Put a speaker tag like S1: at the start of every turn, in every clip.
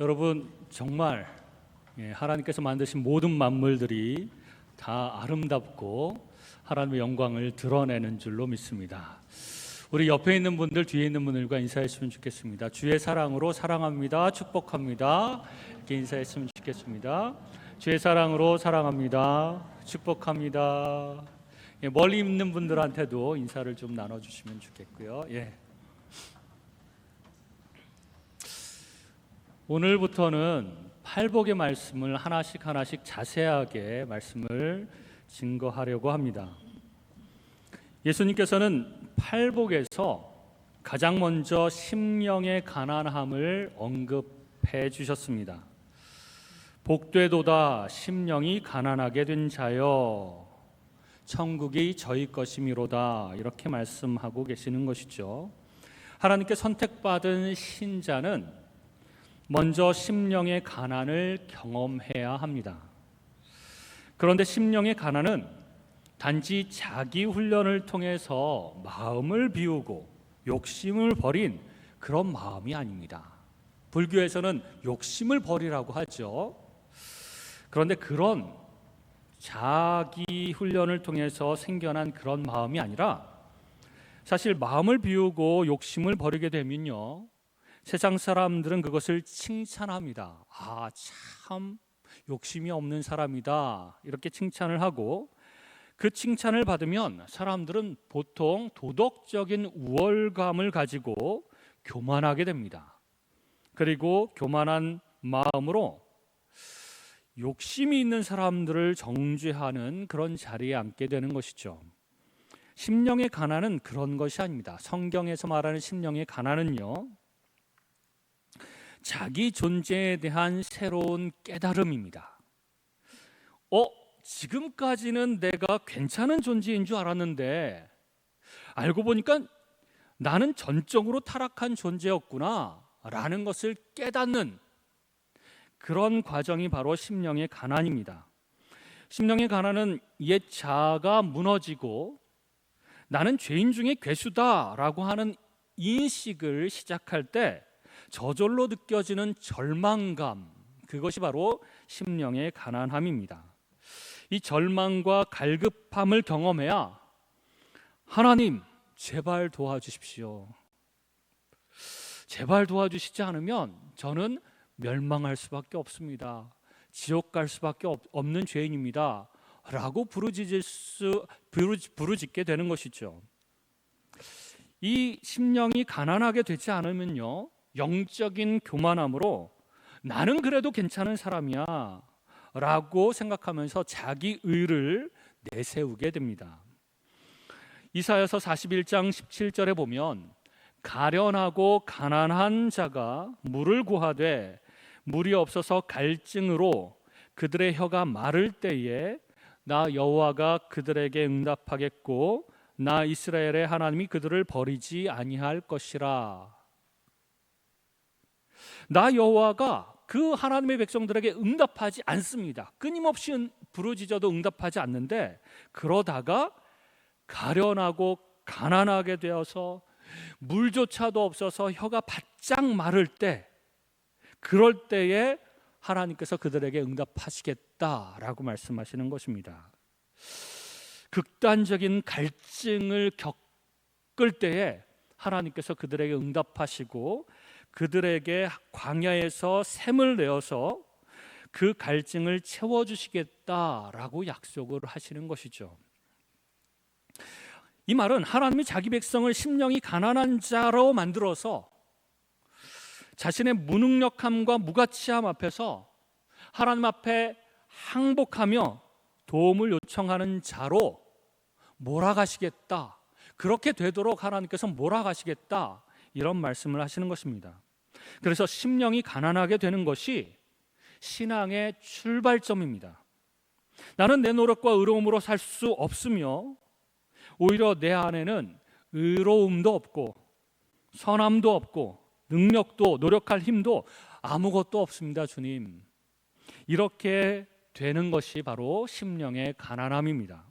S1: 여러분 정말 하나님께서 만드신 모든 만물들이 다 아름답고 하나님의 영광을 드러내는 줄로 믿습니다. 우리 옆에 있는 분들, 뒤에 있는 분들과 인사했으면 좋겠습니다. 주의 사랑으로 사랑합니다. 축복합니다. 이렇게 인사했으면 좋겠습니다. 주의 사랑으로 사랑합니다. 축복합니다. 멀리 있는 분들한테도 인사를 좀 나눠주시면 좋겠고요. 오늘부터는 팔복의 말씀을 하나씩 자세하게 말씀을 증거하려고 합니다. 예수님께서는 팔복에서 가장 먼저 심령의 가난함을 언급해 주셨습니다. 복되도다 심령이 가난하게 된 자여 천국이 저희 것이미로다, 이렇게 말씀하고 계시는 것이죠. 하나님께 선택받은 신자는 먼저 심령의 가난을 경험해야 합니다. 그런데 심령의 가난은 단지 자기 훈련을 통해서 마음을 비우고 욕심을 버린 그런 마음이 아닙니다. 불교에서는 욕심을 버리라고 하죠. 그런데 그런 자기 훈련을 통해서 생겨난 그런 마음이 아니라, 사실 마음을 비우고 욕심을 버리게 되면요, 세상 사람들은 그것을 칭찬합니다. 참 욕심이 없는 사람이다, 이렇게 칭찬을 하고, 그 칭찬을 받으면 사람들은 보통 도덕적인 우월감을 가지고 교만하게 됩니다. 그리고 교만한 마음으로 욕심이 있는 사람들을 정죄하는 그런 자리에 앉게 되는 것이죠. 심령의 가난은 그런 것이 아닙니다. 성경에서 말하는 심령의 가난은요, 자기 존재에 대한 새로운 깨달음입니다. 지금까지는 내가 괜찮은 존재인 줄 알았는데 알고 보니까 나는 전적으로 타락한 존재였구나 라는 것을 깨닫는 그런 과정이 바로 심령의 가난입니다. 심령의 가난은 옛 자아가 무너지고 나는 죄인 중에 괴수다 라고 하는 인식을 시작할 때 저절로 느껴지는 절망감, 그것이 바로 심령의 가난함입니다. 이 절망과 갈급함을 경험해야 하나님 제발 도와주십시오, 제발 도와주시지 않으면 저는 멸망할 수밖에 없습니다, 지옥 갈 수밖에 없는 죄인입니다 라고 부르짖게 되는 것이죠. 이 심령이 가난하게 되지 않으면요, 영적인 교만함으로 나는 그래도 괜찮은 사람이야 라고 생각하면서 자기 의를 내세우게 됩니다. 이사야서 41장 17절에 보면 가련하고 가난한 자가 물을 구하되 물이 없어서 갈증으로 그들의 혀가 마를 때에 나 여호와가 그들에게 응답하겠고 나 이스라엘의 하나님이 그들을 버리지 아니할 것이라. 나 여호와가 그 하나님의 백성들에게 응답하지 않습니다. 끊임없이 부르짖어도 응답하지 않는데, 그러다가 가련하고 가난하게 되어서 물조차도 없어서 혀가 바짝 마를 때, 그럴 때에 하나님께서 그들에게 응답하시겠다라고 말씀하시는 것입니다. 극단적인 갈증을 겪을 때에 하나님께서 그들에게 응답하시고 그들에게 광야에서 샘을 내어서 그 갈증을 채워주시겠다라고 약속을 하시는 것이죠. 이 말은 하나님이 자기 백성을 심령이 가난한 자로 만들어서 자신의 무능력함과 무가치함 앞에서 하나님 앞에 항복하며 도움을 요청하는 자로 몰아가시겠다, 그렇게 되도록 하나님께서 몰아가시겠다, 이런 말씀을 하시는 것입니다. 그래서 심령이 가난하게 되는 것이 신앙의 출발점입니다. 나는 내 노력과 의로움으로 살 수 없으며 오히려 내 안에는 의로움도 없고 선함도 없고 능력도 노력할 힘도 아무것도 없습니다, 주님. 이렇게 되는 것이 바로 심령의 가난함입니다.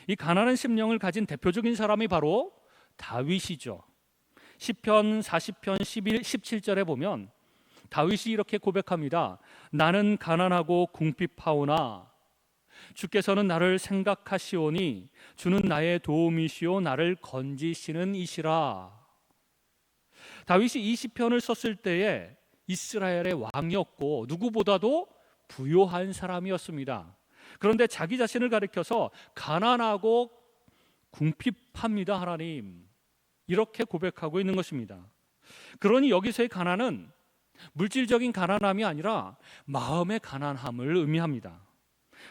S1: 이 가난한 심령을 가진 대표적인 사람이 바로 다윗이죠. 시편 40편 17절에 보면 다윗이 이렇게 고백합니다. 나는 가난하고 궁핍하오나 주께서는 나를 생각하시오니 주는 나의 도움이시오 나를 건지시는 이시라. 다윗이 이 시편을 썼을 때에 이스라엘의 왕이었고 누구보다도 부요한 사람이었습니다. 그런데 자기 자신을 가리켜서 가난하고 궁핍합니다 하나님, 이렇게 고백하고 있는 것입니다. 그러니 여기서의 가난은 물질적인 가난함이 아니라 마음의 가난함을 의미합니다.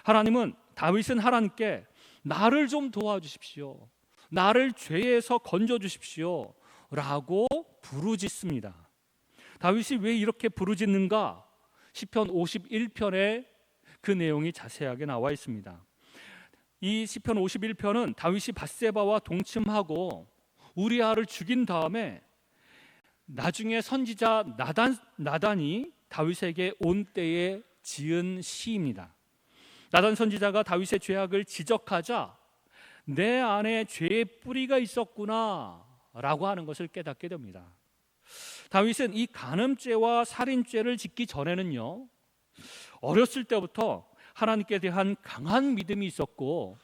S1: 하나님은, 다윗은 하나님께 나를 좀 도와주십시오, 나를 죄에서 건져주십시오 라고 부르짖습니다. 다윗이 왜 이렇게 부르짖는가? 시편 51편에 그 내용이 자세하게 나와 있습니다. 이 시편 51편은 다윗이 밧세바와 동침하고 우리아를 죽인 다음에 나중에 선지자 나단이 다윗에게 온 때에 지은 시입니다. 나단 선지자가 다윗의 죄악을 지적하자 내 안에 죄의 뿌리가 있었구나 라고 하는 것을 깨닫게 됩니다. 다윗은 이 간음죄와 살인죄를 짓기 전에는요, 어렸을 때부터 하나님께 대한 강한 믿음이 있었고,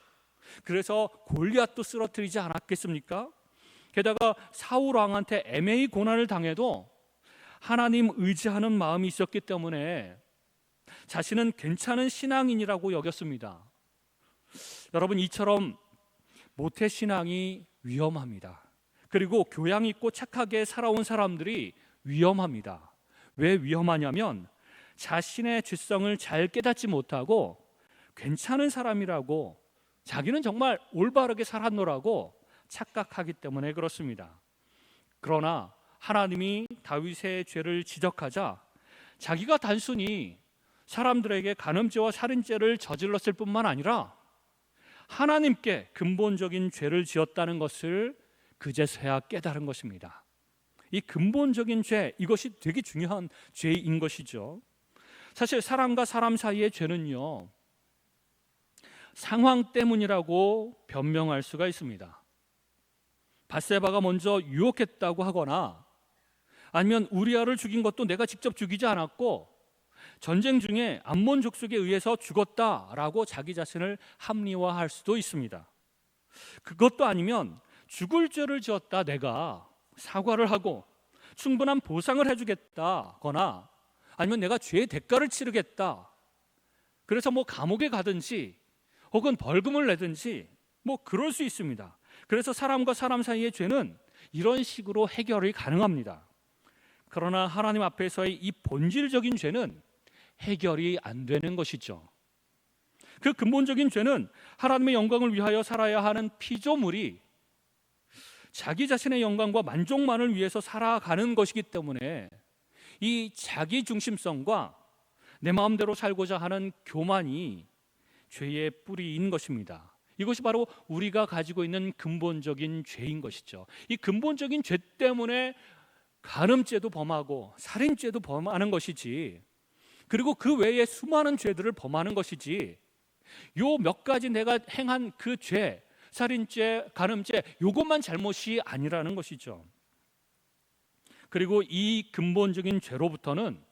S1: 그래서 골리앗도 쓰러뜨리지 않았겠습니까? 게다가 사울 왕한테 애매히 고난을 당해도 하나님 의지하는 마음이 있었기 때문에 자신은 괜찮은 신앙인이라고 여겼습니다. 여러분, 이처럼 모태신앙이 위험합니다. 그리고 교양 있고 착하게 살아온 사람들이 위험합니다. 왜 위험하냐면 자신의 죄성을 잘 깨닫지 못하고 괜찮은 사람이라고, 자기는 정말 올바르게 살았노라고 착각하기 때문에 그렇습니다. 그러나 하나님이 다윗의 죄를 지적하자 자기가 단순히 사람들에게 간음죄와 살인죄를 저질렀을 뿐만 아니라 하나님께 근본적인 죄를 지었다는 것을 그제서야 깨달은 것입니다. 이 근본적인 죄, 이것이 되게 중요한 죄인 것이죠. 사실 사람과 사람 사이의 죄는요, 상황 때문이라고 변명할 수가 있습니다. 밧세바가 먼저 유혹했다고 하거나, 아니면 우리아를 죽인 것도 내가 직접 죽이지 않았고 전쟁 중에 암몬 족속에 의해서 죽었다라고 자기 자신을 합리화할 수도 있습니다. 그것도 아니면 죽을 죄를 지었다, 내가 사과를 하고 충분한 보상을 해주겠다거나, 아니면 내가 죄의 대가를 치르겠다, 그래서 감옥에 가든지 혹은 벌금을 내든지 그럴 수 있습니다. 그래서 사람과 사람 사이의 죄는 이런 식으로 해결이 가능합니다. 그러나 하나님 앞에서의 이 본질적인 죄는 해결이 안 되는 것이죠. 그 근본적인 죄는 하나님의 영광을 위하여 살아야 하는 피조물이 자기 자신의 영광과 만족만을 위해서 살아가는 것이기 때문에 이 자기 중심성과 내 마음대로 살고자 하는 교만이 죄의 뿌리인 것입니다. 이것이 바로 우리가 가지고 있는 근본적인 죄인 것이죠. 이 근본적인 죄 때문에 간음죄도 범하고 살인죄도 범하는 것이지, 그리고 그 외에 수많은 죄들을 범하는 것이지, 요 몇 가지 내가 행한 그 죄, 살인죄, 간음죄, 요것만 잘못이 아니라는 것이죠. 그리고 이 근본적인 죄로부터는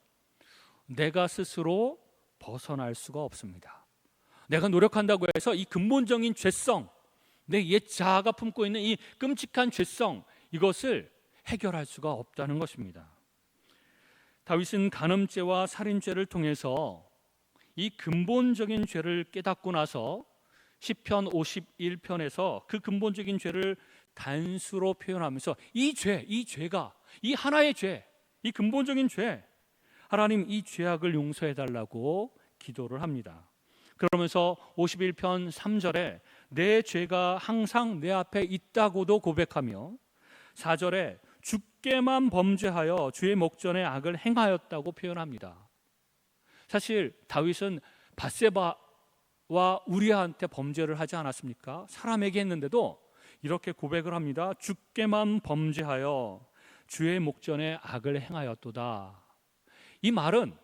S1: 내가 스스로 벗어날 수가 없습니다. 내가 노력한다고 해서 이 근본적인 죄성, 내 옛 자아가 품고 있는 이 끔찍한 죄성, 이것을 해결할 수가 없다는 것입니다. 다윗은 간음죄와 살인죄를 통해서 이 근본적인 죄를 깨닫고 나서 시편 51편에서 그 근본적인 죄를 단수로 표현하면서 이 죄가, 이 하나의 죄, 이 근본적인 죄, 하나님 이 죄악을 용서해 달라고 기도를 합니다. 그러면서 51편 3절에 내 죄가 항상 내 앞에 있다고도 고백하며 4절에 주께만 범죄하여 주의 목전에 악을 행하였다고 표현합니다. 사실 다윗은 밧세바와 우리아한테 범죄를 하지 않았습니까? 사람에게 했는데도 이렇게 고백을 합니다. 주께만 범죄하여 주의 목전에 악을 행하였도다. 이 말은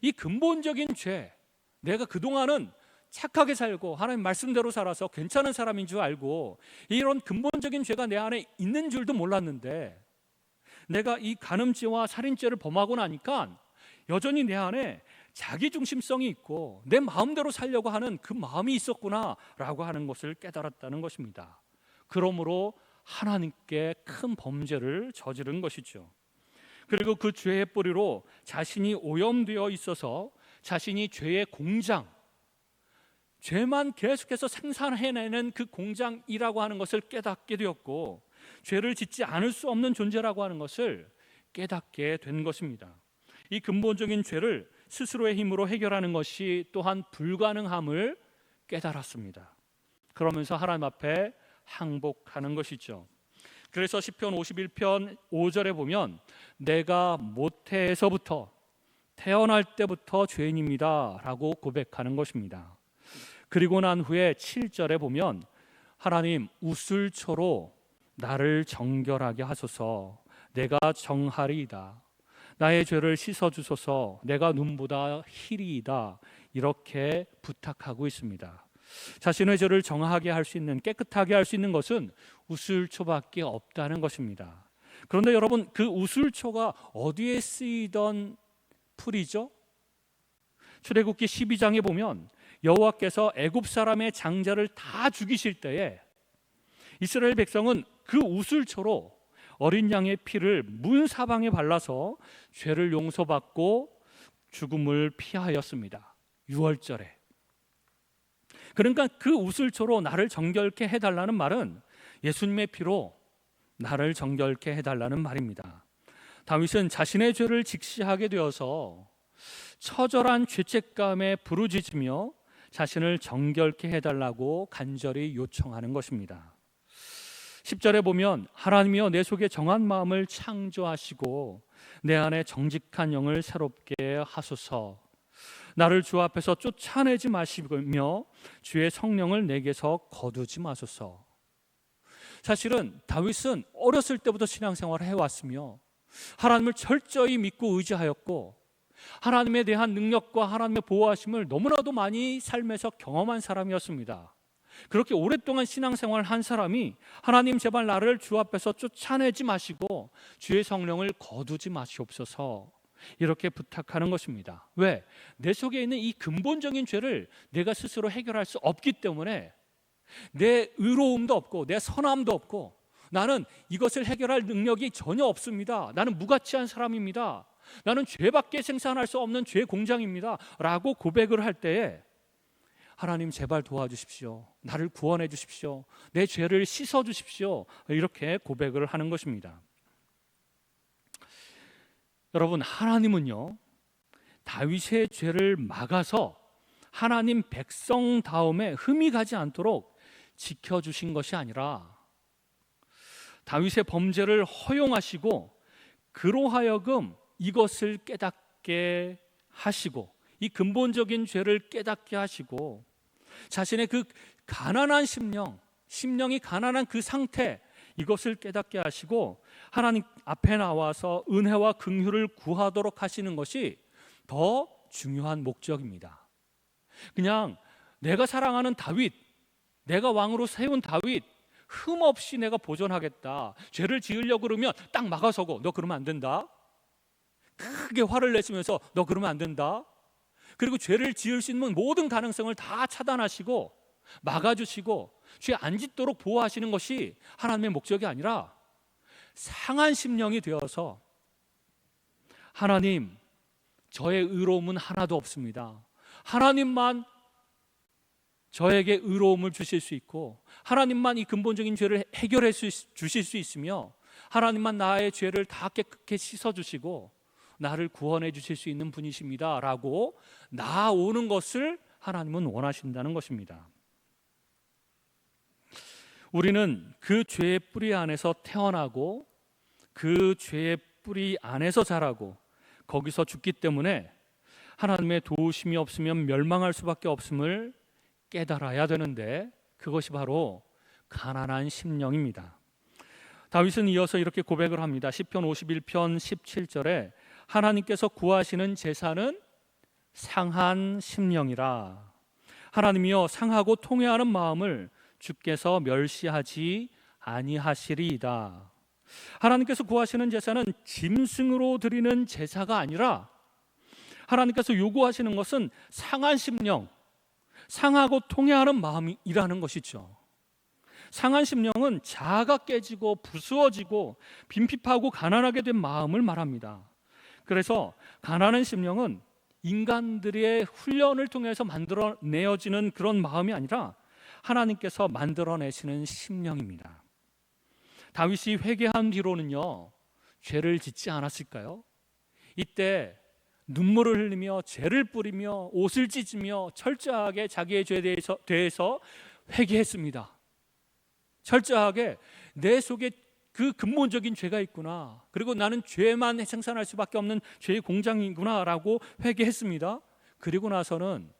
S1: 이 근본적인 죄, 내가 그동안은 착하게 살고 하나님 말씀대로 살아서 괜찮은 사람인 줄 알고 이런 근본적인 죄가 내 안에 있는 줄도 몰랐는데, 내가 이 간음죄와 살인죄를 범하고 나니까 여전히 내 안에 자기 중심성이 있고 내 마음대로 살려고 하는 그 마음이 있었구나라고 하는 것을 깨달았다는 것입니다. 그러므로 하나님께 큰 범죄를 저지른 것이죠. 그리고 그 죄의 뿌리로 자신이 오염되어 있어서 자신이 죄의 공장, 죄만 계속해서 생산해내는 그 공장이라고 하는 것을 깨닫게 되었고, 죄를 짓지 않을 수 없는 존재라고 하는 것을 깨닫게 된 것입니다. 이 근본적인 죄를 스스로의 힘으로 해결하는 것이 또한 불가능함을 깨달았습니다. 그러면서 하나님 앞에 항복하는 것이죠. 그래서 시편 51편 5절에 보면 내가 모태에서부터 태어날 때부터 죄인입니다 라고 고백하는 것입니다. 그리고 난 후에 7절에 보면 하나님 우슬초로 나를 정결하게 하소서, 내가 정하리이다. 나의 죄를 씻어주소서, 내가 눈보다 희리이다. 이렇게 부탁하고 있습니다. 자신의 죄를 정하게 할 수 있는, 깨끗하게 할 수 있는 것은 우슬초밖에 없다는 것입니다. 그런데 여러분, 그 우슬초가 어디에 쓰이던 풀이죠? 출애굽기 12장에 보면 여호와께서 애굽 사람의 장자를 다 죽이실 때에 이스라엘 백성은 그 우슬초로 어린 양의 피를 문 사방에 발라서 죄를 용서받고 죽음을 피하였습니다. 유월절에. 그러니까 그 우슬초로 나를 정결케 해달라는 말은 예수님의 피로 나를 정결케 해달라는 말입니다. 다윗은 자신의 죄를 직시하게 되어서 처절한 죄책감에 부르짖으며 자신을 정결케 해달라고 간절히 요청하는 것입니다. 10절에 보면 하나님이여 내 속에 정한 마음을 창조하시고 내 안에 정직한 영을 새롭게 하소서, 나를 주 앞에서 쫓아내지 마시며 주의 성령을 내게서 거두지 마소서. 사실은 다윗은 어렸을 때부터 신앙생활을 해왔으며 하나님을 철저히 믿고 의지하였고 하나님에 대한 능력과 하나님의 보호하심을 너무나도 많이 삶에서 경험한 사람이었습니다. 그렇게 오랫동안 신앙생활을 한 사람이 하나님 제발 나를 주 앞에서 쫓아내지 마시고 주의 성령을 거두지 마시옵소서 이렇게 부탁하는 것입니다. 왜? 내 속에 있는 이 근본적인 죄를 내가 스스로 해결할 수 없기 때문에, 내 의로움도 없고 내 선함도 없고 나는 이것을 해결할 능력이 전혀 없습니다. 나는 무가치한 사람입니다. 나는 죄밖에 생산할 수 없는 죄 공장입니다 라고 고백을 할 때에 하나님 제발 도와주십시오, 나를 구원해 주십시오, 내 죄를 씻어 주십시오 이렇게 고백을 하는 것입니다. 여러분, 하나님은요 다윗의 죄를 막아서 하나님 백성 다음에 흠이 가지 않도록 지켜주신 것이 아니라 다윗의 범죄를 허용하시고 그로 하여금 이것을 깨닫게 하시고 이 근본적인 죄를 깨닫게 하시고 자신의 그 가난한 심령이 가난한 그 상태, 이것을 깨닫게 하시고 하나님 앞에 나와서 은혜와 긍휼을 구하도록 하시는 것이 더 중요한 목적입니다. 그냥 내가 사랑하는 다윗, 내가 왕으로 세운 다윗 흠없이 내가 보존하겠다, 죄를 지으려고 그러면 딱 막아서고 너 그러면 안 된다, 크게 화를 내시면서 너 그러면 안 된다, 그리고 죄를 지을 수 있는 모든 가능성을 다 차단하시고 막아주시고 죄 안 짓도록 보호하시는 것이 하나님의 목적이 아니라 상한 심령이 되어서 하나님 저의 의로움은 하나도 없습니다, 하나님만 저에게 의로움을 주실 수 있고 하나님만 이 근본적인 죄를 해결해 주실 수 있으며 하나님만 나의 죄를 다 깨끗게 씻어주시고 나를 구원해 주실 수 있는 분이십니다 라고 나아오는 것을 하나님은 원하신다는 것입니다. 우리는 그 죄의 뿌리 안에서 태어나고 그 죄의 뿌리 안에서 자라고 거기서 죽기 때문에 하나님의 도우심이 없으면 멸망할 수밖에 없음을 깨달아야 되는데 그것이 바로 가난한 심령입니다. 다윗은 이어서 이렇게 고백을 합니다. 시편 51편 17절에 하나님께서 구하시는 제사는 상한 심령이라. 하나님이여 상하고 통회하는 마음을 주께서 멸시하지 아니하시리이다. 하나님께서 구하시는 제사는 짐승으로 드리는 제사가 아니라 하나님께서 요구하시는 것은 상한 심령, 상하고 통회하는 마음이라는 것이죠. 상한 심령은 자아가 깨지고 부수어지고 빈핍하고 가난하게 된 마음을 말합니다. 그래서 가난한 심령은 인간들의 훈련을 통해서 만들어내어지는 그런 마음이 아니라 하나님께서 만들어내시는 심령입니다. 다윗이 회개한 뒤로는요, 죄를 짓지 않았을까요? 이때 눈물을 흘리며 죄를 뿌리며 옷을 찢으며 철저하게 자기의 죄에 대해서 회개했습니다. 철저하게 내 속에 그 근본적인 죄가 있구나, 그리고 나는 죄만 생산할 수밖에 없는 죄의 공장이구나 라고 회개했습니다. 그리고 나서는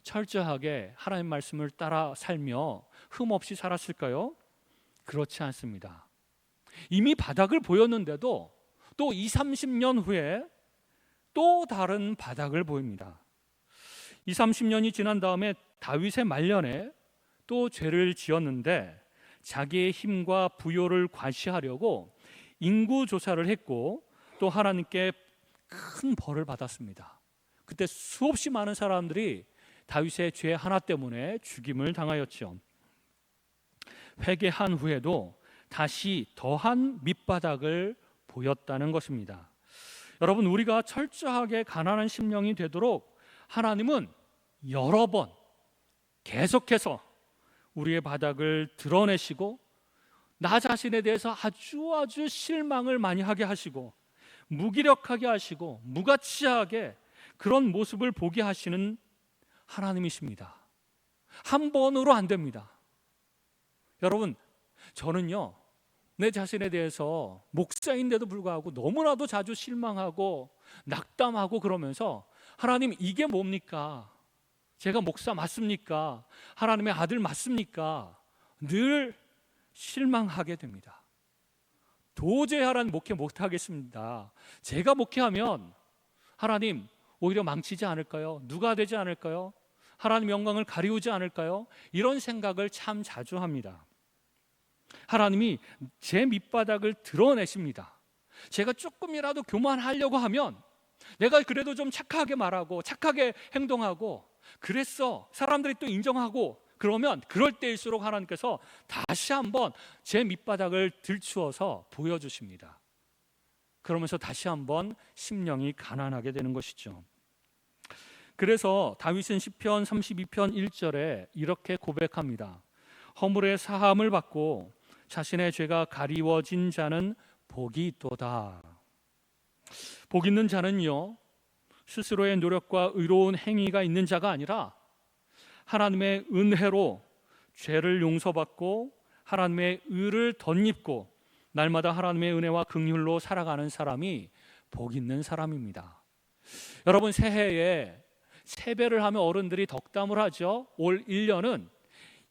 S1: 철저하게 하나님 말씀을 따라 살며 흠없이 살았을까요? 그렇지 않습니다. 이미 바닥을 보였는데도 또 20, 30년 후에 또 다른 바닥을 보입니다. 20, 30년이 지난 다음에 다윗의 말년에 또 죄를 지었는데 자기의 힘과 부요를 과시하려고 인구 조사를 했고 또 하나님께 큰 벌을 받았습니다. 그때 수없이 많은 사람들이 다윗의 죄 하나 때문에 죽임을 당하였죠. 회개한 후에도 다시 더한 밑바닥을 보였다는 것입니다. 여러분, 우리가 철저하게 가난한 심령이 되도록 하나님은 여러 번 계속해서 우리의 바닥을 드러내시고 나 자신에 대해서 아주 실망을 많이 하게 하시고 무기력하게 하시고 무가치하게 그런 모습을 보게 하시는 하나님이십니다. 한 번으로 안 됩니다. 여러분, 저는요, 내 자신에 대해서 목사인데도 불구하고 너무나도 자주 실망하고 낙담하고 그러면서 하나님, 이게 뭡니까? 제가 목사 맞습니까? 하나님의 아들 맞습니까? 늘 실망하게 됩니다. 도저히 하나님 목회 못하겠습니다. 제가 목회하면 하나님 오히려 망치지 않을까요? 누가 되지 않을까요? 하나님 영광을 가리우지 않을까요? 이런 생각을 참 자주 합니다. 하나님이 제 밑바닥을 드러내십니다. 제가 조금이라도 교만하려고 하면 내가 그래도 좀 착하게 말하고 착하게 행동하고 그랬어, 사람들이 또 인정하고 그러면 그럴 때일수록 하나님께서 다시 한번 제 밑바닥을 들추어서 보여주십니다. 그러면서 다시 한번 심령이 가난하게 되는 것이죠. 그래서 다윗은 시편 32편 1절에 이렇게 고백합니다. 허물의 사함을 받고 자신의 죄가 가리워진 자는 복이 있도다. 복 있는 자는요, 스스로의 노력과 의로운 행위가 있는 자가 아니라 하나님의 은혜로 죄를 용서받고 하나님의 의를 덧입고 날마다 하나님의 은혜와 긍휼로 살아가는 사람이 복 있는 사람입니다. 여러분, 새해에 세배를 하면 어른들이 덕담을 하죠. 올 1년은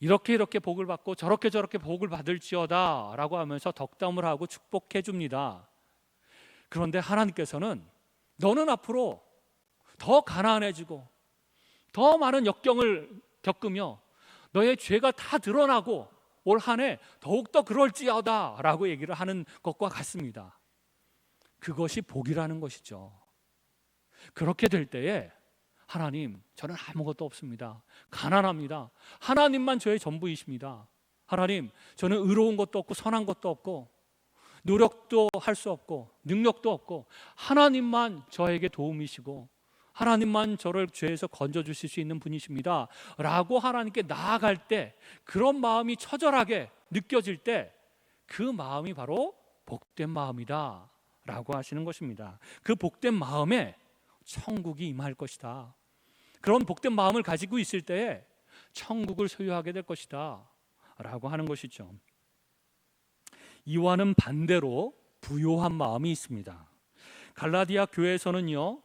S1: 이렇게 복을 받고 저렇게 복을 받을지어다 라고 하면서 덕담을 하고 축복해 줍니다. 그런데 하나님께서는 너는 앞으로 더 가난해지고 더 많은 역경을 겪으며 너의 죄가 다 드러나고 올 한 해 더욱더 그럴지어다 라고 얘기를 하는 것과 같습니다. 그것이 복이라는 것이죠. 그렇게 될 때에 하나님, 저는 아무것도 없습니다. 가난합니다. 하나님만 저의 전부이십니다. 하나님, 저는 의로운 것도 없고 선한 것도 없고 노력도 할 수 없고 능력도 없고 하나님만 저에게 도움이시고 하나님만 저를 죄에서 건져주실 수 있는 분이십니다 라고 하나님께 나아갈 때, 그런 마음이 처절하게 느껴질 때 그 마음이 바로 복된 마음이다 라고 하시는 것입니다. 그 복된 마음에 천국이 임할 것이다. 그런 복된 마음을 가지고 있을 때에 천국을 소유하게 될 것이다 라고 하는 것이죠. 이와는 반대로 부요한 마음이 있습니다. 갈라디아 교회에서는요,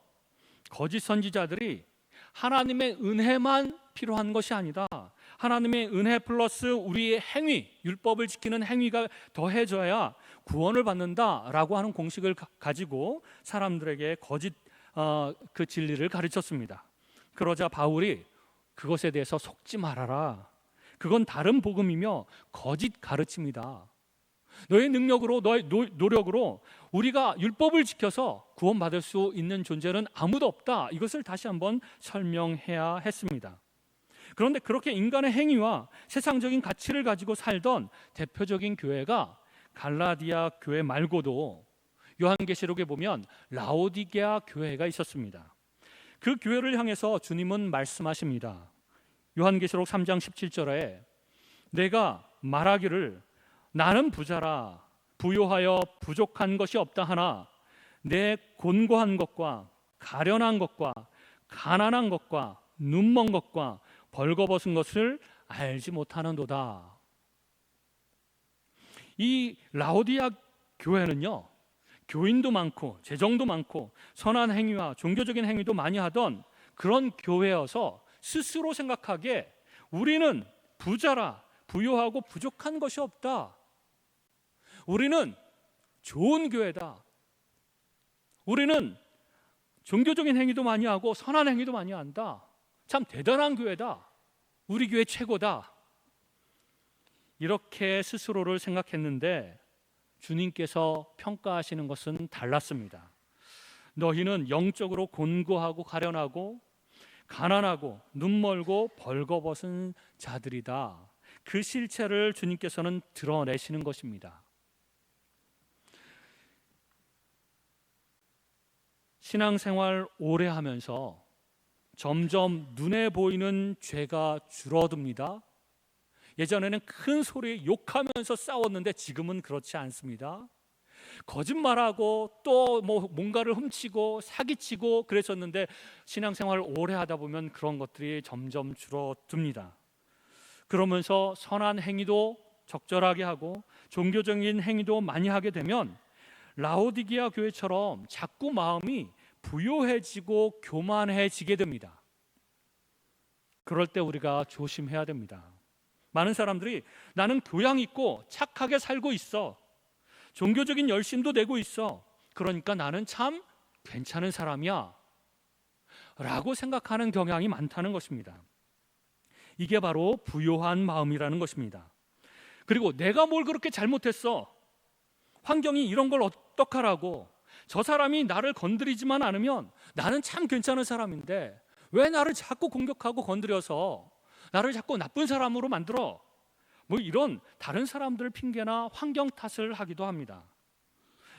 S1: 거짓 선지자들이 하나님의 은혜만 필요한 것이 아니다, 하나님의 은혜 플러스 우리의 행위, 율법을 지키는 행위가 더해져야 구원을 받는다라고 하는 공식을 가지고 사람들에게 거짓 그 진리를 가르쳤습니다. 그러자 바울이 그것에 대해서 속지 말아라, 그건 다른 복음이며 거짓 가르침이다. 너의 능력으로, 너의 노력으로 우리가 율법을 지켜서 구원받을 수 있는 존재는 아무도 없다. 이것을 다시 한번 설명해야 했습니다. 그런데 그렇게 인간의 행위와 세상적인 가치를 가지고 살던 대표적인 교회가 갈라디아 교회 말고도 요한계시록에 보면 라오디게아 교회가 있었습니다. 그 교회를 향해서 주님은 말씀하십니다. 요한계시록 3장 17절에 내가 말하기를 나는 부자라 부요하여 부족한 것이 없다 하나 내 곤고한 것과 가련한 것과 가난한 것과 눈먼 것과 벌거벗은 것을 알지 못하는도다. 이 라오디아 교회는요, 교인도 많고 재정도 많고 선한 행위와 종교적인 행위도 많이 하던 그런 교회여서 스스로 생각하기에 우리는 부자라 부요하고 부족한 것이 없다. 우리는 좋은 교회다. 우리는 종교적인 행위도 많이 하고 선한 행위도 많이 한다. 참 대단한 교회다. 우리 교회 최고다. 이렇게 스스로를 생각했는데 주님께서 평가하시는 것은 달랐습니다. 너희는 영적으로 곤고하고 가련하고 가난하고 눈멀고 벌거벗은 자들이다. 그 실체를 주님께서는 드러내시는 것입니다. 신앙생활 오래 하면서 점점 눈에 보이는 죄가 줄어듭니다. 예전에는 큰 소리에 욕하면서 싸웠는데 지금은 그렇지 않습니다. 거짓말하고 또 뭔가를 훔치고 사기치고 그랬었는데 신앙생활을 오래 하다 보면 그런 것들이 점점 줄어듭니다. 그러면서 선한 행위도 적절하게 하고 종교적인 행위도 많이 하게 되면 라오디게아 교회처럼 자꾸 마음이 부요해지고 교만해지게 됩니다. 그럴 때 우리가 조심해야 됩니다. 많은 사람들이 나는 교양 있고 착하게 살고 있어. 종교적인 열심도 내고 있어. 그러니까 나는 참 괜찮은 사람이야. 라고 생각하는 경향이 많다는 것입니다. 이게 바로 부요한 마음이라는 것입니다. 그리고 내가 뭘 그렇게 잘못했어? 환경이 이런 걸 어떡하라고? 저 사람이 나를 건드리지만 않으면 나는 참 괜찮은 사람인데 왜 나를 자꾸 공격하고 건드려서 나를 자꾸 나쁜 사람으로 만들어? 이런 다른 사람들 핑계나 환경 탓을 하기도 합니다.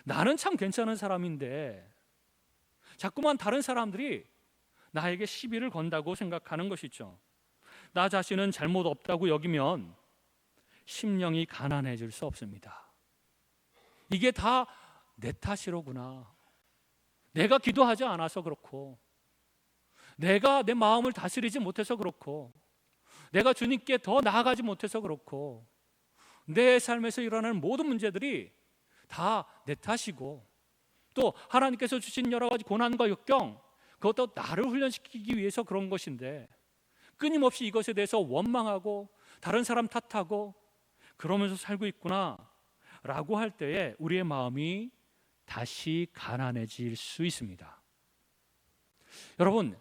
S1: 나는 참 괜찮은 사람인데 자꾸만 다른 사람들이 나에게 시비를 건다고 생각하는 것이죠. 나 자신은 잘못 없다고 여기면 심령이 가난해질 수 없습니다. 이게 다 내 탓이로구나. 내가 기도하지 않아서 그렇고, 내가 내 마음을 다스리지 못해서 그렇고, 내가 주님께 더 나아가지 못해서 그렇고, 내 삶에서 일어나는 모든 문제들이 다 내 탓이고, 또 하나님께서 주신 여러 가지 고난과 역경, 그것도 나를 훈련시키기 위해서 그런 것인데 끊임없이 이것에 대해서 원망하고 다른 사람 탓하고 그러면서 살고 있구나 라고 할 때에 우리의 마음이 다시 가난해질 수 있습니다. 여러분,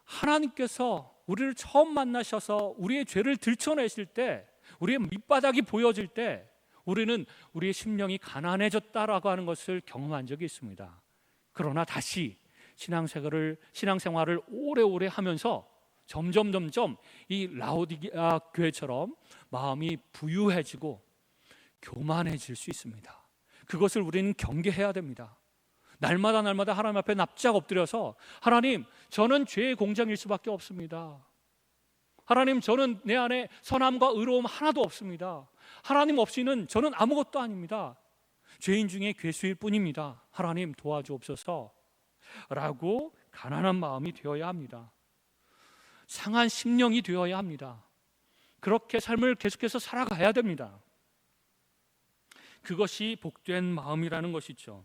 S1: 하나님께서 우리를 처음 만나셔서 우리의 죄를 들춰내실 때, 우리의 밑바닥이 보여질 때 우리는 우리의 심령이 가난해졌다라고 하는 것을 경험한 적이 있습니다. 그러나 다시 신앙생활을 오래오래 하면서 점점 이 라오디게아 교회처럼 마음이 부유해지고 교만해질 수 있습니다. 그것을 우리는 경계해야 됩니다. 날마다 하나님 앞에 납작 엎드려서 하나님, 저는 죄의 공장일 수밖에 없습니다. 하나님, 저는 내 안에 선함과 의로움 하나도 없습니다. 하나님 없이는 저는 아무것도 아닙니다. 죄인 중에 괴수일 뿐입니다. 하나님 도와주옵소서 라고 가난한 마음이 되어야 합니다. 상한 심령이 되어야 합니다. 그렇게 삶을 계속해서 살아가야 됩니다. 그것이 복된 마음이라는 것이죠.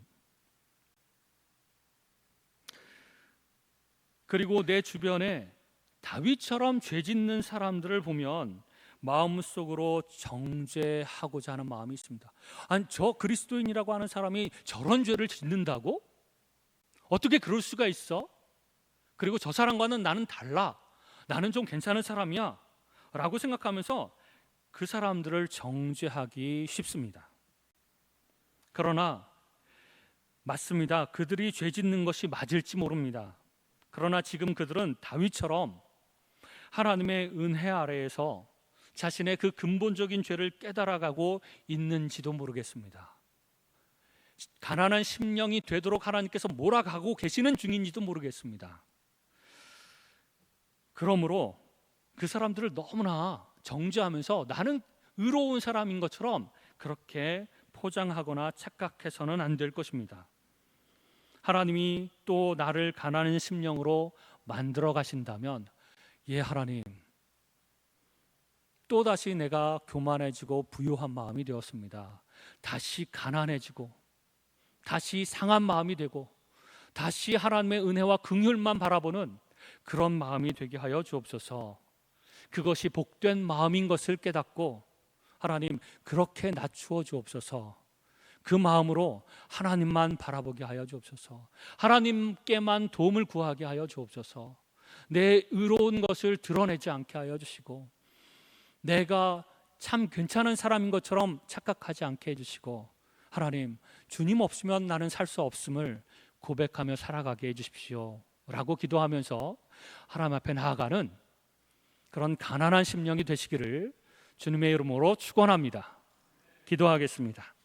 S1: 그리고 내 주변에 다윗처럼 죄 짓는 사람들을 보면 마음속으로 정죄하고자 하는 마음이 있습니다. 아니, 저 그리스도인이라고 하는 사람이 저런 죄를 짓는다고? 어떻게 그럴 수가 있어? 그리고 저 사람과는 나는 달라. 나는 좀 괜찮은 사람이야 라고 생각하면서 그 사람들을 정죄하기 쉽습니다. 그러나 맞습니다. 그들이 죄 짓는 것이 맞을지 모릅니다. 그러나 지금 그들은 다윗처럼 하나님의 은혜 아래에서 자신의 그 근본적인 죄를 깨달아가고 있는지도 모르겠습니다. 가난한 심령이 되도록 하나님께서 몰아가고 계시는 중인지도 모르겠습니다. 그러므로 그 사람들을 너무나 정죄하면서 나는 의로운 사람인 것처럼 그렇게 포장하거나 착각해서는 안 될 것입니다. 하나님이 또 나를 가난한 심령으로 만들어 가신다면, 예 하나님, 또다시 내가 교만해지고 부유한 마음이 되었습니다. 다시 가난해지고 다시 상한 마음이 되고 다시 하나님의 은혜와 긍휼만 바라보는 그런 마음이 되게 하여 주옵소서. 그것이 복된 마음인 것을 깨닫고 하나님 그렇게 낮추어 주옵소서. 그 마음으로 하나님만 바라보게 하여 주옵소서. 하나님께만 도움을 구하게 하여 주옵소서. 내 의로운 것을 드러내지 않게 하여 주시고 내가 참 괜찮은 사람인 것처럼 착각하지 않게 해주시고 하나님, 주님 없으면 나는 살 수 없음을 고백하며 살아가게 해주십시오 라고 기도하면서 하나님 앞에 나아가는 그런 가난한 심령이 되시기를 주님의 이름으로 축원합니다. 기도하겠습니다.